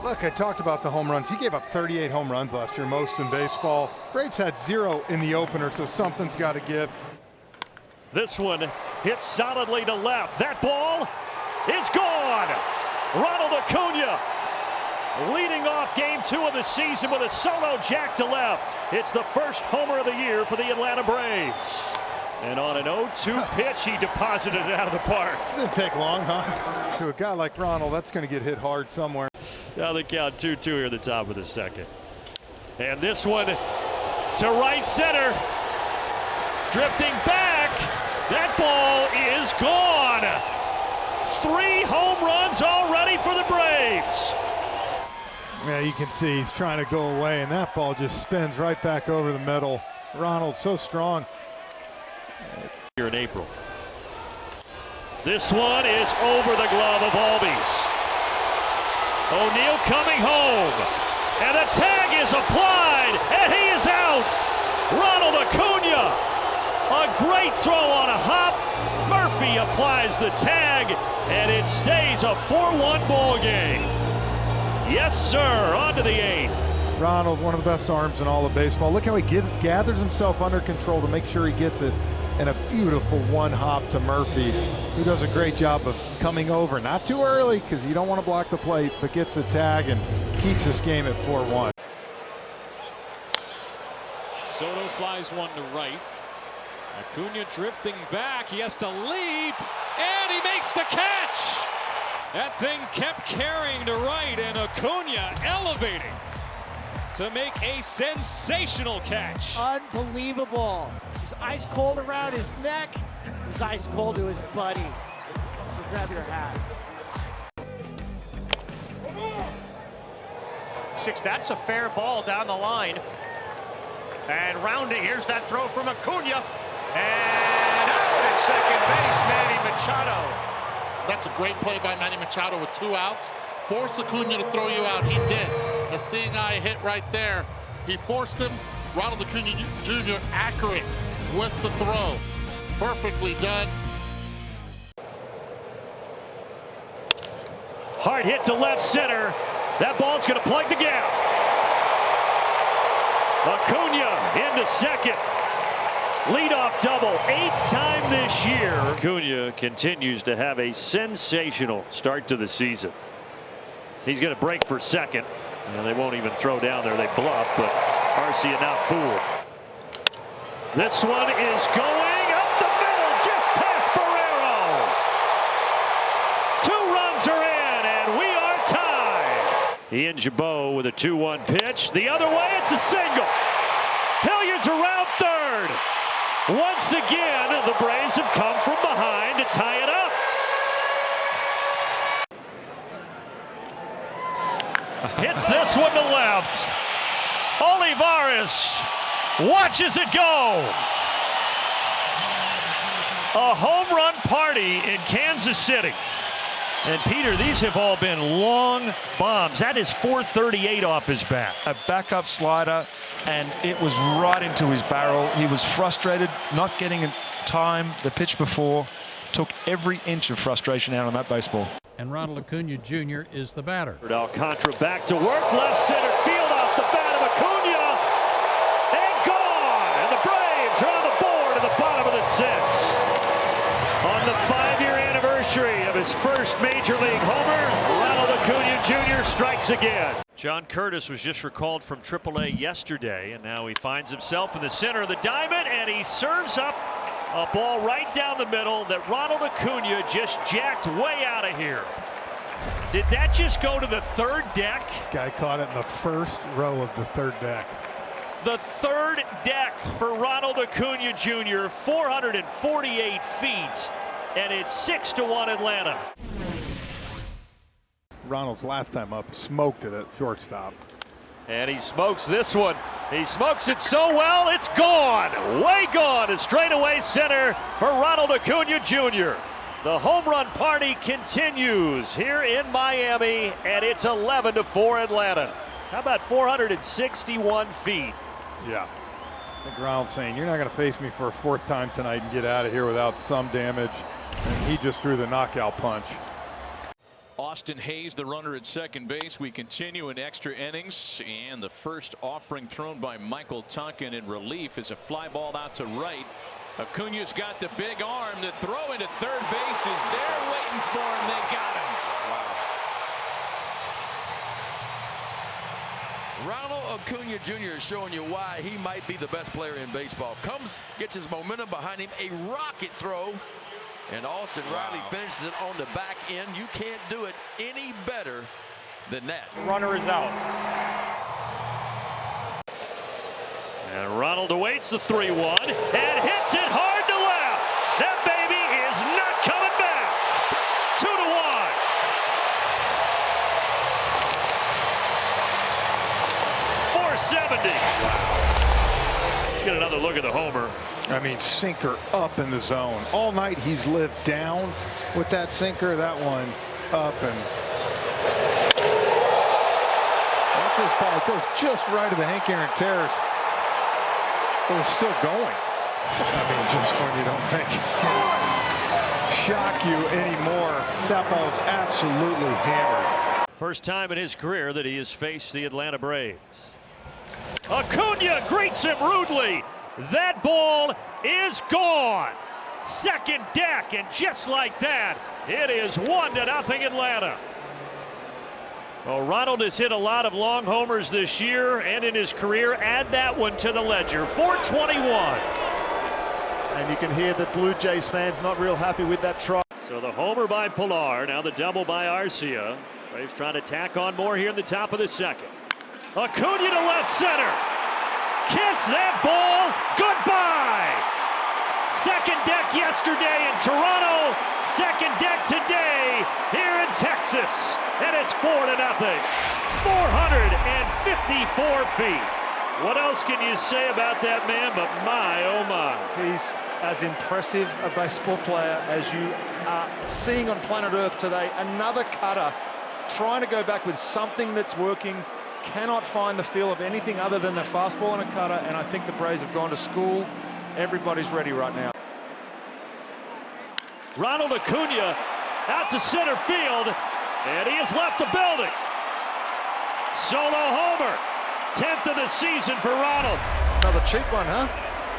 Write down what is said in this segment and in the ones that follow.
Look, I talked about the home runs. He gave up 38 home runs last year, most in baseball. Braves had 0 in the opener, so something's got to give. This one hits solidly to left. That ball is gone. Ronald Acuña leading off game 2 of the season with a solo jack to left. It's the first homer of the year for the Atlanta Braves. And on an 0-2 pitch, he deposited it out of the park. Didn't take long, huh? To a guy like Ronald, that's going to get hit hard somewhere. Now the count 2-2 here at the top of the second. And this one to right center. Drifting back. That ball is gone. 3 home runs already for the Braves. Yeah, you can see he's trying to go away, and that ball just spins right back over the middle. Ronald so strong. Here in April. This one is over the glove of Albies. O'Neill coming home, and the tag is applied, and he is out. Ronald Acuña, a great throw on a hop. Murphy applies the tag, and it stays a 4-1 ball game. Yes, sir, on to the 8th. Ronald, one of the best arms in all of baseball. Look how he gathers himself under control to make sure he gets it. And a beautiful one hop to Murphy, who does a great job of coming over. Not too early, because you don't want to block the plate, but gets the tag and keeps this game at 4-1. Soto flies one to right. Acuna drifting back. He has to leap, and he makes the catch. That thing kept carrying to right, and Acuna elevating to make a sensational catch. Unbelievable. He's ice cold around his neck. He's ice cold to his buddy. Grab your hat. 6, that's a fair ball down the line. And rounding, here's that throw from Acuna. And out at second base, Manny Machado. That's a great play by Manny Machado with 2 outs. Force Acuna to throw you out. He did. A seeing eye hit right there. He forced him. Ronald Acuña Jr. accurate with the throw. Perfectly done. Hard hit to left center. That ball's going to plug the gap. Acuna into second. Leadoff double, 8th time this year. Acuna continues to have a sensational start to the season. He's going to break for second. They won't even throw down there. They bluff, but Arcia not fooled. This one is going up the middle, just past Barrero. 2 runs are in, and we are tied. Ian Jabot with a 2-1 pitch. The other way, it's a single. Hilliard's around third. Once again, the Braves have come from behind to tie it up. Hits this one to left. Olivares watches it go. A home run party in Kansas City. And Peter, these have all been long bombs. That is 438 off his bat. A backup slider, and it was right into his barrel. He was frustrated, not getting in time. The pitch before took every inch of frustration out on that baseball. And Ronald Acuña Jr. is the batter. Alcantara back to work, left center field off the bat of Acuna, and gone. And the Braves are on the board at the bottom of the 6th. On the 5-year anniversary of his first Major League homer, Ronald Acuña Jr. strikes again. John Curtis was just recalled from AAA yesterday, and now he finds himself in the center of the diamond, and he serves up a ball right down the middle that Ronald Acuña just jacked way out of here. Did that just go to the 3rd deck? Guy caught it in the 1st row of the 3rd deck. The 3rd deck for Ronald Acuña Jr., 448 feet, and it's 6-1 Atlanta. Ronald's last time up smoked it at shortstop. And he smokes this one. He smokes it so well, it's gone. Way gone to straightaway center for Ronald Acuña Jr. The home run party continues here in Miami, and it's 11-4 Atlanta. How about 461 feet? Yeah. I think Ronald's saying, you're not going to face me for a 4th time tonight and get out of here without some damage. And he just threw the knockout punch. Austin Hayes, the runner at second base. We continue in extra innings, and the first offering thrown by Michael Tonkin in relief is a fly ball out to right. Acuña's got the big arm. The throw into third base is there waiting for him. They got him. Ronald Acuña Jr. is showing you why he might be the best player in baseball. Gets his momentum behind him, a rocket throw, and Austin Riley finishes it on the back end. You can't do it any better than that. Runner is out. And Ronald awaits the 3-1 and hits it hard to left. That baby is not coming back. 2-1. .470. Let's get another look at the homer. I mean, sinker up in the zone. All night he's lived down with that sinker. That one up and watch this ball. It goes just right to the Hank Aaron Terrace. It was still going. I mean, just when you don't think it can shock you anymore, that ball is absolutely hammered. First time in his career that he has faced the Atlanta Braves. Acuna greets him rudely. That ball is gone. Second deck, and just like that, it is 1-0 Atlanta. Well, Ronald has hit a lot of long homers this year and in his career. Add that one to the ledger. .421. And you can hear the Blue Jays fans not real happy with that try. So the homer by Pilar, now the double by Arcia. Braves trying to tack on more here in the top of the second. Acuna to left center. Kiss that ball goodbye. Second deck yesterday in Toronto. Second deck today here in Texas. And it's 4-0. 454 feet. What else can you say about that man but my, oh my. He's as impressive a baseball player as you are seeing on planet Earth today. Another cutter trying to go back with something that's working. Cannot find the feel of anything other than the fastball and a cutter, and I think the Braves have gone to school. Everybody's ready right now. Ronald Acuña out to center field, and he has left the building. Solo homer, 10th of the season for Ronald. Another cheap one, huh?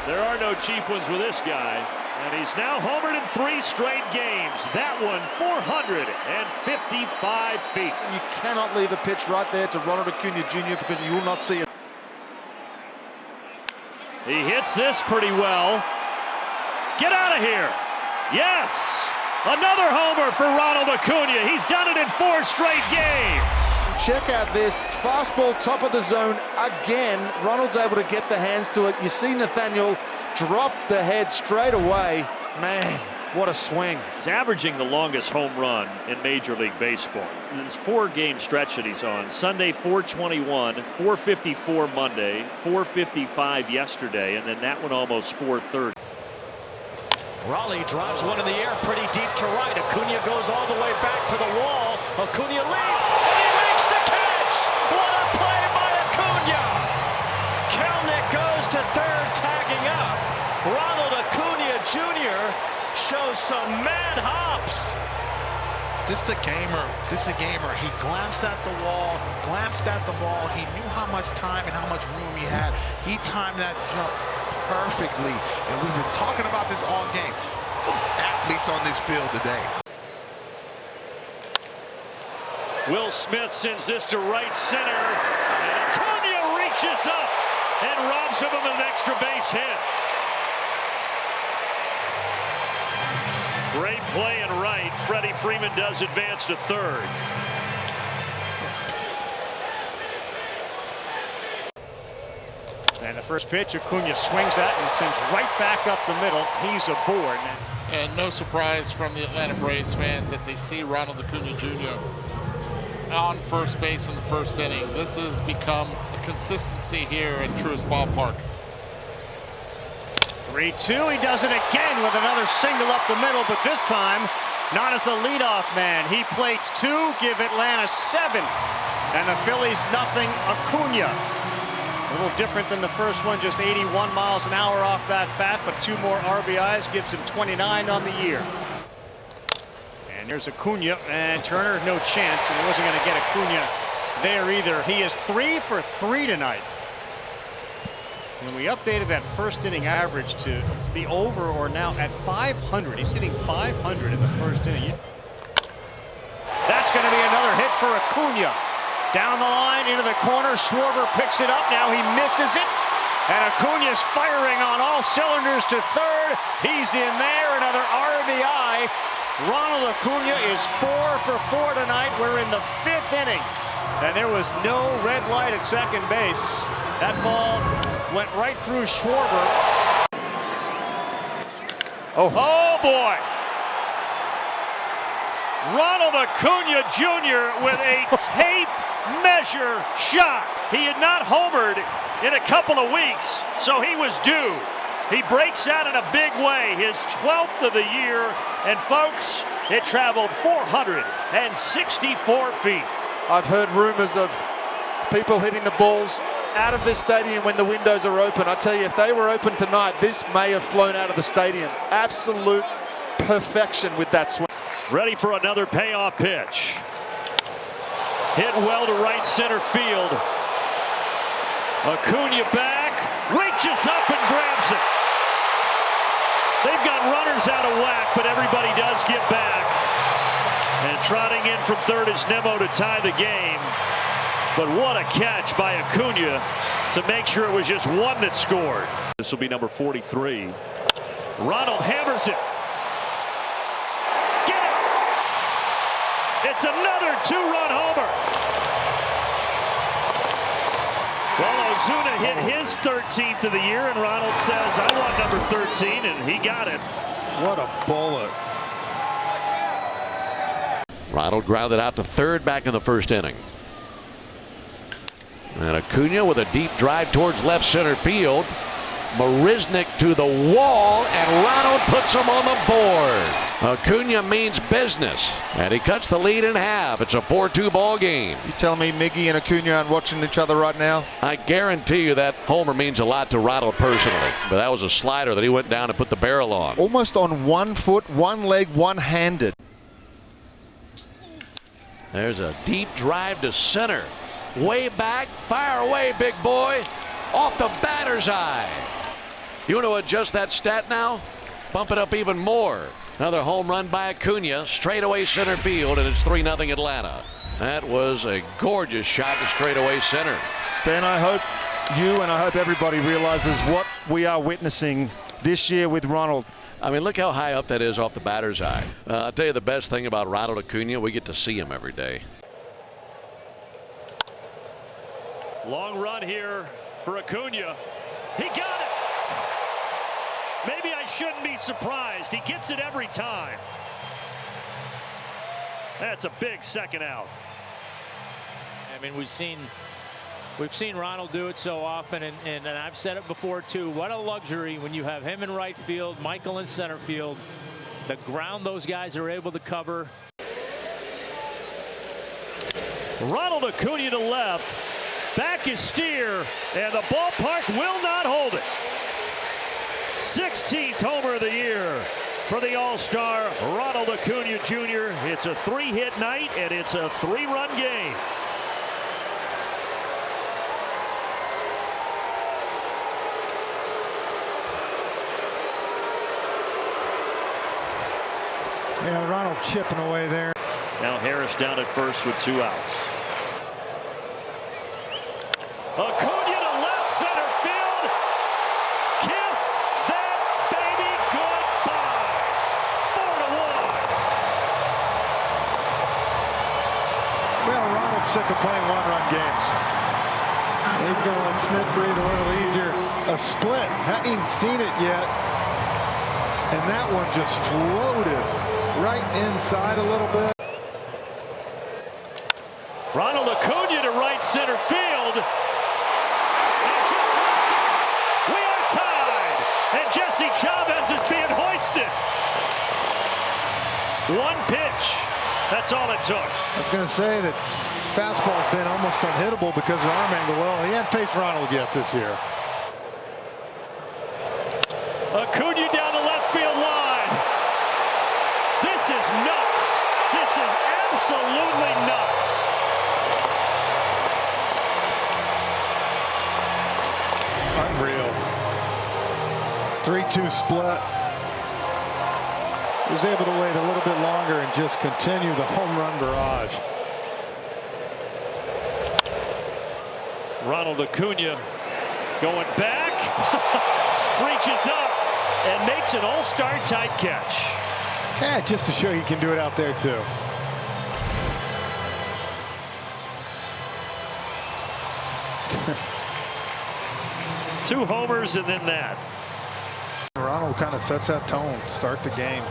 There are no cheap ones with this guy, and he's now homered in 3 straight games. That one 455 feet. You cannot leave a pitch right there to Ronald Acuña Jr. because you will not see it. He hits this pretty well. Get out of here. Yes, another homer for Ronald Acuña. He's done it in 4 straight games. Check out this fastball top of the zone again. Ronald's able to get the hands to it. You see Nathaniel drop the head straight away. Man, what a swing. He's averaging the longest home run in Major League Baseball. This 4-game stretch that he's on. Sunday 421, 454 Monday, 455 yesterday, and then that one almost 430. Raleigh drives one in the air pretty deep to right. Acuna goes all the way back to the wall. Acuna leaps, and he makes the catch! What a play by Acuna! Kelnick goes to third, tagging up. Ronald Acuña Jr. shows some mad hops. This is a gamer. He glanced at the wall. He glanced at the ball. He knew how much time and how much room he had. He timed that jump perfectly. And we've been talking about this all game. Some athletes on this field today. Will Smith sends this to right center. And Acuna reaches up and robs him of an extra base hit. Great play in right. Freddie Freeman does advance to third. And the first pitch, Acuna swings at and sends right back up the middle. He's aboard. And no surprise from the Atlanta Braves fans that they see Ronald Acuña Jr. on first base in the first inning. This has become a consistency here at Truist Ballpark. 3-2, he does it again with another single up the middle, but this time not as the leadoff man. He plates 2, give Atlanta 7, and the Phillies nothing. Acuna, a little different than the first one, just 81 miles an hour off that bat, but 2 more RBIs gives him 29 on the year. And Here's Acuna, and Turner, no chance, and he wasn't going to get Acuna there either. He is 3 for 3 tonight. And we updated that first inning average to be over or now at 500. He's hitting 500 in the first inning. That's going to be another hit for Acuna. Down the line into the corner. Schwarber picks it up. Now he misses it. And Acuna's firing on all cylinders to third. He's in there. Another RBI. Ronald Acuña is 4 for 4 tonight. We're in the 5th inning. And there was no red light at second base. That ball went right through Schwarber. Oh boy. Ronald Acuña Jr. with a tape measure shot. He had not homered in a couple of weeks, so he was due. He breaks out in a big way, his 12th of the year, and folks, it traveled 464 feet. I've heard rumors of people hitting the balls out of this stadium when the windows are open. I tell you, if they were open tonight, this may have flown out of the stadium. Absolute perfection with that swing. Ready for another payoff pitch. Hit well to right center field. Acuna back, reaches up and grabs it. They've got runners out of whack, but everybody does get back. And trotting in from third is Nemo to tie the game. But what a catch by Acuna to make sure it was just one that scored. This will be number 43. Ronald hammers it. Get it! It's another 2-run homer. Well, Ozuna hit his 13th of the year, and Ronald says, I want number 13, and he got it. What a bullet. Ronald grounded out to third back in the first inning. And Acuna with a deep drive towards left center field. Marisnik to the wall, and Ronald puts him on the board. Acuna means business, and he cuts the lead in half. It's a 4-2 ball game. You telling me Miggy and Acuna aren't watching each other right now? I guarantee you that homer means a lot to Ronald personally. But that was a slider that he went down and put the barrel on. Almost on 1 foot, 1 leg, one-handed. There's a deep drive to center. Way back, fire away, big boy. Off the batter's eye. You want to adjust that stat now? Bump it up even more. Another home run by Acuna, straightaway center field, and it's 3-0 Atlanta. That was a gorgeous shot to straightaway center. Ben, I hope you and I hope everybody realizes what we are witnessing this year with Ronald. I mean, look how high up that is off the batter's eye. I'll tell you the best thing about Ronald Acuña, we get to see him every day. Long run here for Acuna. He got it. Maybe I shouldn't be surprised. He gets it every time. That's a big second out. I mean, we've seen Ronald do it so often, and I've said it before too. What a luxury when you have him in right field, Michael in center field. The ground those guys are able to cover. Ronald Acuña to left. Back is Steer, and the ballpark will not hold it. 16th homer of the year for the All-Star Ronald Acuña Jr. It's a 3-hit night, and it's a 3-run game. Yeah, Ronald chipping away there. Now Harris down at first with 2 outs. Acuna to left center field. Kiss that baby goodbye. 4-1. Well, Ronald's sick of playing 1-run games. He's going to let Snit breathe a little easier. A split. Hadn't even seen it yet. And that one just floated right inside a little bit. Ronald Acuña to right center field. We are tied, and Jesse Chavez is being hoisted. 1 pitch. That's all it took. I was going to say that fastball's been almost unhittable because of arm angle. Well, he hadn't faced Ronald yet this year. Acuna down the left field line. This is nuts. This is absolutely nuts. Unreal. 3-2 split. He was able to wait a little bit longer and just continue the home run barrage. Ronald Acuña going back, reaches up and makes an all-star type catch. Yeah, just to show you can do it out there too. Two homers and then that. Ronald kind of sets that tone, start the game.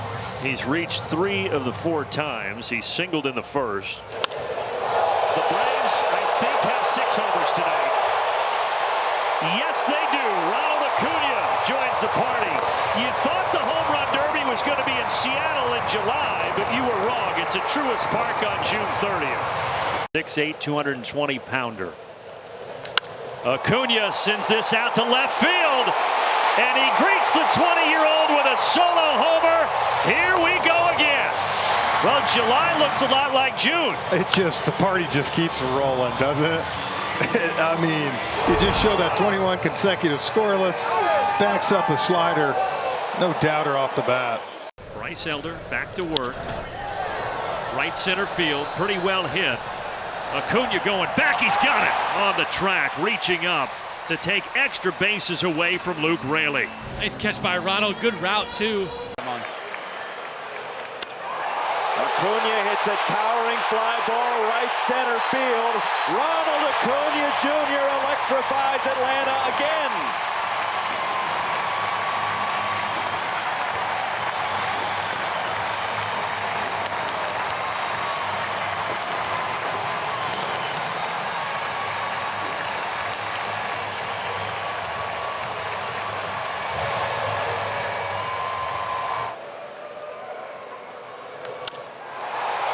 He's reached 3 of the 4 times. He singled in the first. The Braves, I think, have 6 homers tonight. Yes, they do. Ronald Acuña joins the party. You thought the home run derby was going to be in Seattle in July, but you were wrong. It's at Truist Park on June 30th. 6'8", 220-pounder. Acuña sends this out to left field, and he greets the 20-year-old with a solo homer. Here we go again. Well, July looks a lot like June. The party just keeps rolling, doesn't it? I mean, you just show that 21 consecutive scoreless, backs up a slider, no doubter off the bat. Bryce Elder back to work. Right center field, pretty well hit. Acuña going back, he's got it on the track, reaching up to take extra bases away from Luke Raley. Nice catch by Ronald, good route too. Come on. Acuña hits a towering fly ball right center field. Ronald Acuña Jr. electrifies Atlanta again.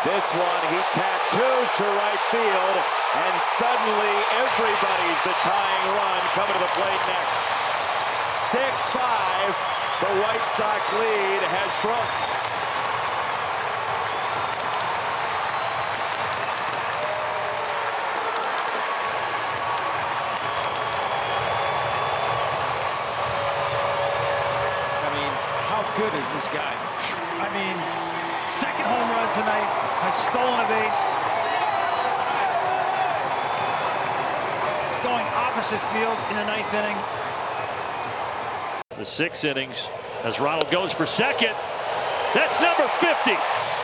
This one he tattoos to right field, and suddenly everybody's the tying run coming to the plate next. 6-5, the White Sox lead has shrunk. I mean, how good is this guy? I mean, second home run tonight, has stolen a base. Going opposite field in the 9th inning. The 6 innings as Ronald goes for second. That's number 50.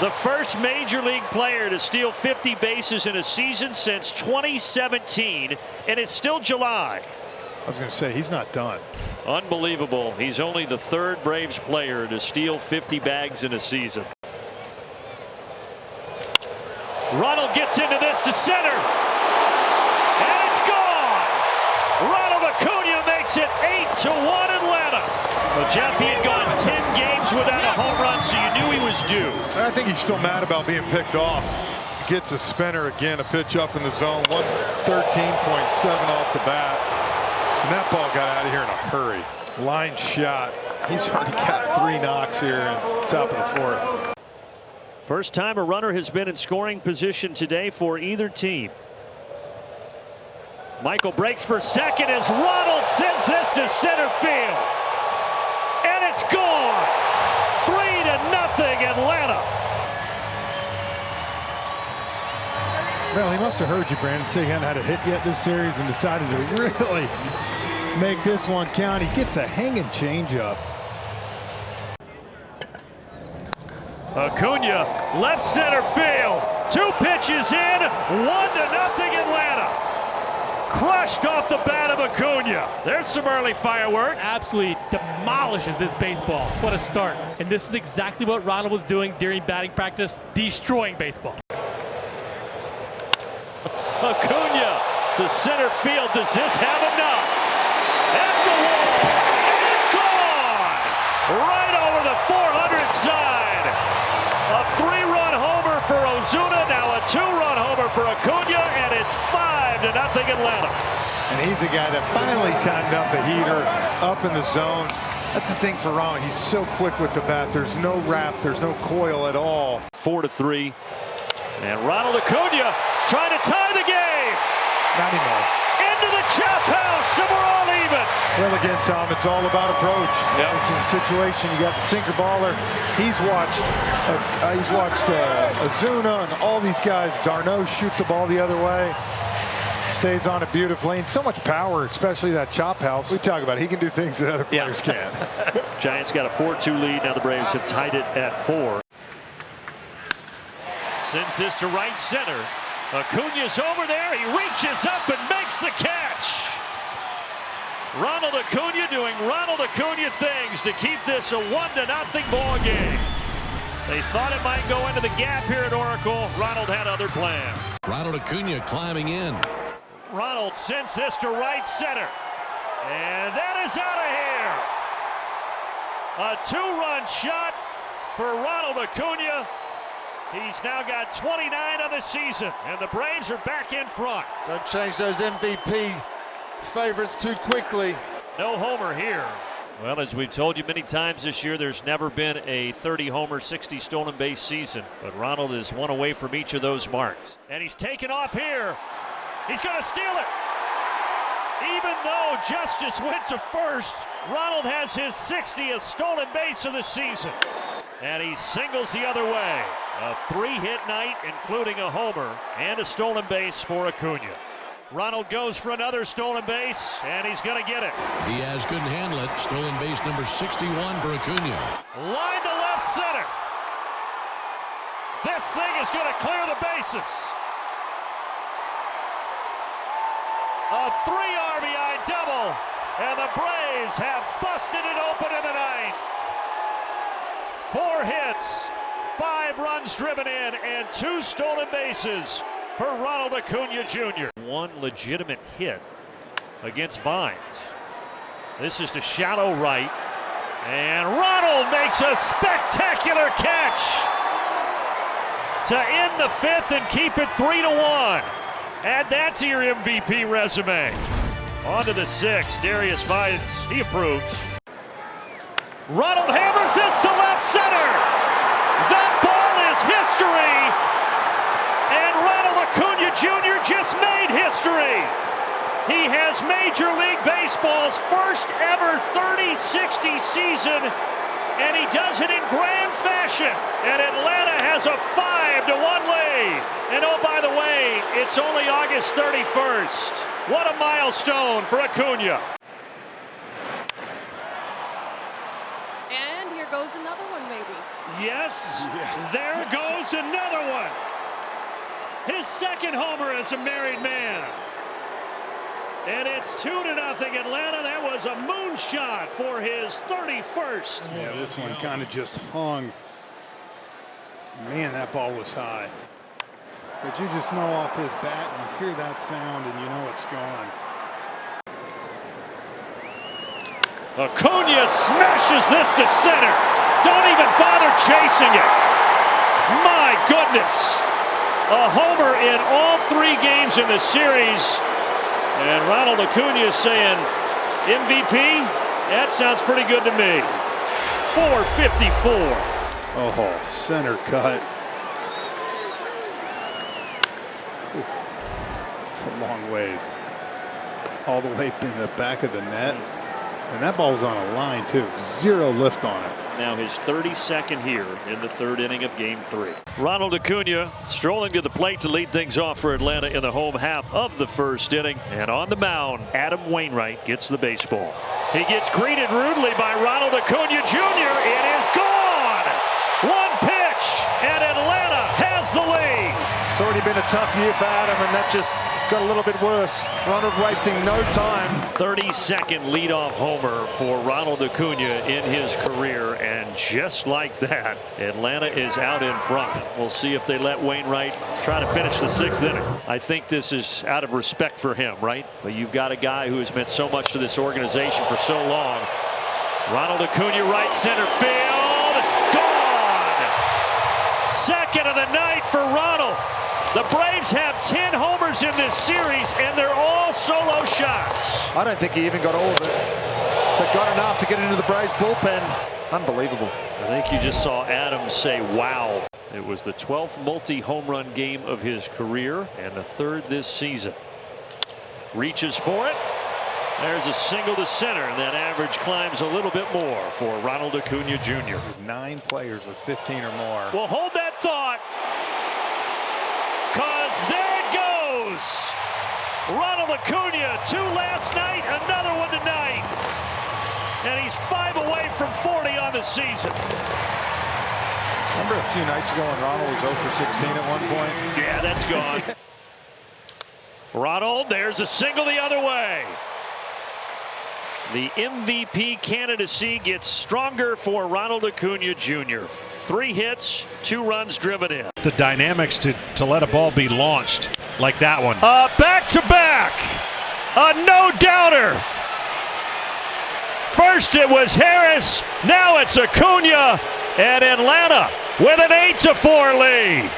The first major league player to steal 50 bases in a season since 2017, and it's still July. I was going to say, he's not done. Unbelievable. He's only the 3rd Braves player to steal 50 bags in a season. Ronald gets into this to center, and it's gone. Ronald Acuña makes it 8-1 Atlanta. Well, Jeff, he had gone 10 games without a home run, so you knew he was due. I think he's still mad about being picked off. Gets a spinner again, a pitch up in the zone, 113.7 off the bat. And that ball got out of here in a hurry. Line shot. He's already got 3 knocks here in the top of the 4th. First time a runner has been in scoring position today for either team. Michael breaks for second as Ronald sends this to center field. And it's gone. 3-0 Atlanta. Well, he must have heard you, Brandon, say he hadn't had a hit yet this series and decided to really make this one count. He gets a hanging changeup. Acuña, left center field. 2 pitches in, 1-0 Atlanta. Crushed off the bat of Acuña. There's some early fireworks. Absolutely demolishes this baseball. What a start. And this is exactly what Ronald was doing during batting practice, destroying baseball. Acuña to center field. Does this have enough? At the wall. And gone. Right over the 400 side. A 3-run homer for Ozuna, now a 2-run homer for Acuña, and it's 5-0 Atlanta. And he's the guy that finally timed up a heater up in the zone. That's the thing for Ronald. He's so quick with the bat. There's no wrap. There's no coil at all. 4-3. And Ronald Acuña trying to tie the game. Not anymore. Into the chop house, and we're all even. Well, again, Tom, it's all about approach. Yep. This is a situation. You got the sinker baller. He's watched Ozuna and all these guys. Darno shoot the ball the other way. Stays on it beautifully. And so much power, especially that chop house. We talk about it. He can do things that other players can't. Giants got a 4-2 lead. Now the Braves have tied it at 4. Sends this to right center. Acuña's over there. He reaches up and makes the catch. Ronald Acuña doing Ronald Acuña things to keep this a 1-0 ball game. They thought it might go into the gap here at Oracle. Ronald had other plans. Ronald Acuña climbing in. Ronald sends this to right center. And that is out of here. A 2-run shot for Ronald Acuña. He's now got 29 on the season, and the Braves are back in front. Don't change those MVP favorites too quickly. No homer here. Well, as we've told you many times this year, there's never been a 30-homer, 60 stolen base season. But Ronald is one away from each of those marks. And he's taken off here. He's going to steal it. Even though Justice went to first, Ronald has his 60th stolen base of the season. And he singles the other way. A 3-hit night, including a homer and a stolen base for Acuña. Ronald goes for another stolen base, and he's going to get it. Diaz couldn't handle it. Stolen base number 61 for Acuña. Line to left center. This thing is going to clear the bases. A 3 RBI double, and the Braves have busted it open in the ninth. 4 hits, 5 runs driven in, and 2 stolen bases for Ronald Acuña Jr. One legitimate hit against Vines. This is to shallow right, and Ronald makes a spectacular catch to end the 5th and keep it 3-1. Add that to your MVP resume. On to the 6th, Darius Vines, he approves. Ronald hammers this to left center. That ball is history. And Ronald Acuña Jr. just made history. He has Major League Baseball's first ever 30-60 season, and he does it in grand fashion. And Atlanta has a 5-1 lead. And oh, by the way, it's only August 31st. What a milestone for Acuña. And here goes another one, maybe. Yes, there goes another one. His 2nd homer as a married man. And it's 2-0 Atlanta. That was a moonshot for his 31st. Yeah, this one kind of just hung. Man, that ball was high. But you just know off his bat, and you hear that sound, and you know it's gone. Acuña smashes this to center. Don't even bother chasing it. My goodness. A homer in all 3 games in the series. And Ronald Acuña is saying, MVP? That sounds pretty good to me. 454. Oh, center cut. It's a long ways. All the way in the back of the net. And that ball was on a line, too. 0 lift on it. Now his 32nd here in the 3rd inning of Game 3. Ronald Acuña strolling to the plate to lead things off for Atlanta in the home half of the 1st inning. And on the mound, Adam Wainwright gets the baseball. He gets greeted rudely by Ronald Acuña Jr. It is gone! 1 pitch, and Atlanta has the lead. It's already been a tough year for Adam, and that just got a little bit worse. Ronald wasting no time. 32nd leadoff homer for Ronald Acuña in his career, and just like that, Atlanta is out in front. We'll see if they let Wainwright try to finish the 6th inning. I think this is out of respect for him, right? But you've got a guy who has meant so much to this organization for so long. Ronald Acuña, right center field, gone! 2nd of the night for Ronald. The Braves have 10 homers in this series, and they're all solo shots. I don't think he even got all of it, but got enough to get into the Braves bullpen. Unbelievable. I think you just saw Adams say, wow. It was the 12th multi-home run game of his career and the 3rd this season. Reaches for it. There's a single to center, and that average climbs a little bit more for Ronald Acuña Jr. 9 players with 15 or more. Well, hold that thought, because there it goes. Ronald Acuña, 2 last night, another one tonight. And he's 5 away from 40 on the season. Remember a few nights ago when Ronald was 0 for 16 at one point? Yeah, that's gone. Ronald, there's a single the other way. The MVP candidacy gets stronger for Ronald Acuña Jr. 3 hits, 2 runs driven in. The dynamics to let a ball be launched like that one. Back-to-back. A no-doubter. First it was Harris, now it's Acuña, and Atlanta with an 8-4 lead.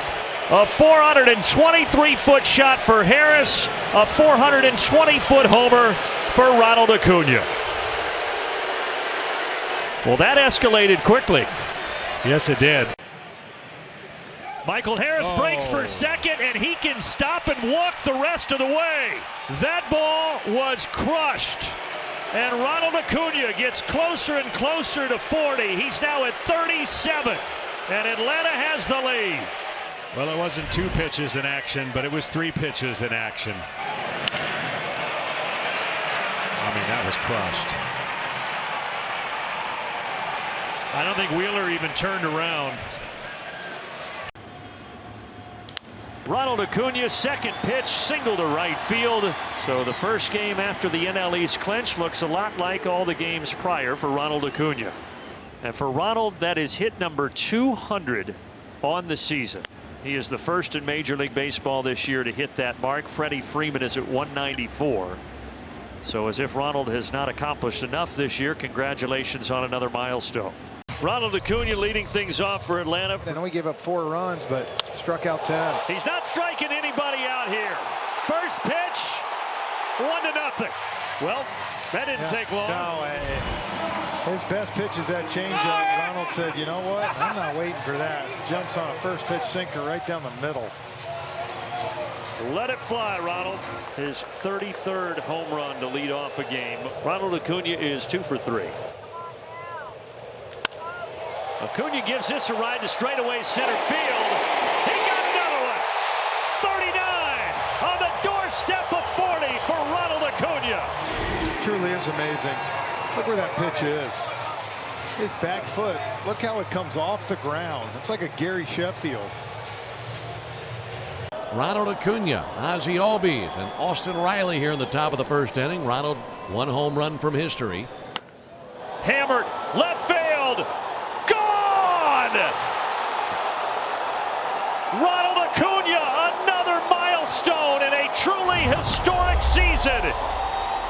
A 423-foot shot for Harris, a 420-foot homer for Ronald Acuña. Well, that escalated quickly. Yes, it did. Michael Harris breaks for second, and he can stop and walk the rest of the way. That ball was crushed. And Ronald Acuña gets closer and closer to 40. He's now at 37, and Atlanta has the lead. Well, it wasn't 2 pitches in action, but it was 3 pitches in action. I mean, that was crushed. I don't think Wheeler even turned around. Ronald Acuña's second pitch, single to right field. So the first game after the NL East clinch looks a lot like all the games prior for Ronald Acuña. And for Ronald, that is hit number 200 on the season. He is the first in Major League Baseball this year to hit that mark. Freddie Freeman is at 194. So as if Ronald has not accomplished enough this year, congratulations on another milestone. Ronald Acuña leading things off for Atlanta. I know he gave up 4 runs, but struck out 10. He's not striking anybody out here. First pitch, 1-0. Well, that didn't take long. No, his best pitch is that changeup. Ronald said, you know what? I'm not waiting for that. Jumps on a first pitch sinker right down the middle. Let it fly, Ronald. His 33rd home run to lead off a game. Ronald Acuña is 2 for 3. Acuña gives this a ride to straightaway center field. He got another one. 39 on the doorstep of 40 for Ronald Acuña. Truly is amazing. Look where that pitch is. His back foot. Look how it comes off the ground. It's like a Gary Sheffield. Ronald Acuña, Ozzie Albies, and Austin Riley here in the top of the first inning. Ronald, 1 home run from history. Hammered, left field, gone! Ronald Acuña, another milestone in a truly historic season.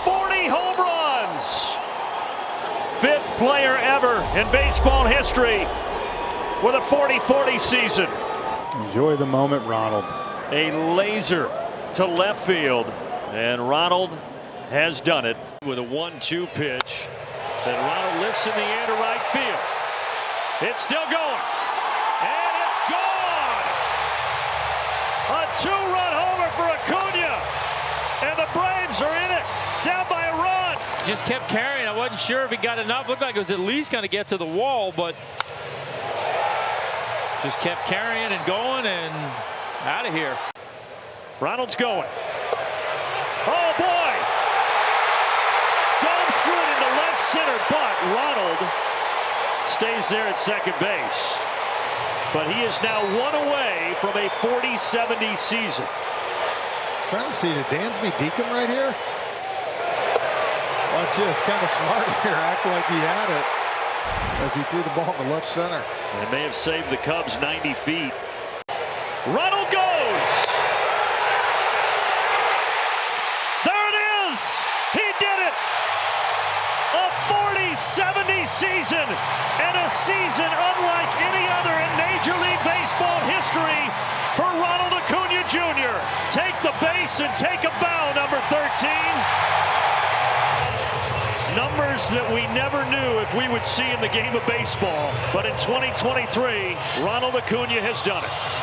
40 home runs. 5th player ever in baseball history with a 40-40 season. Enjoy the moment, Ronald. A laser to left field, and Ronald has done it with a 1-2 pitch that Ronald lifts in the air to right field. It's still going, and it's gone. A 2-run homer for Acuña, and the Braves are in it, down by a run. Just kept carrying. I wasn't sure if he got enough. Looked like it was at least going to get to the wall, but just kept carrying and going and out of here. Ronald's going. Oh boy! Goes through it into left center, but Ronald stays there at second base. But he is now 1 away from a 40-70 season. Trying to see the Dansby Deacon right here. Watch this, kind of smart here, acting like he had it as he threw the ball to left center. And may have saved the Cubs 90 feet. Ronald goes. There it is. He did it. A 40-70 season, and a season unlike any other in Major League Baseball history for Ronald Acuña Jr. Take the base and take a bow, number 13. Numbers that we never knew if we would see in the game of baseball. But in 2023, Ronald Acuña has done it.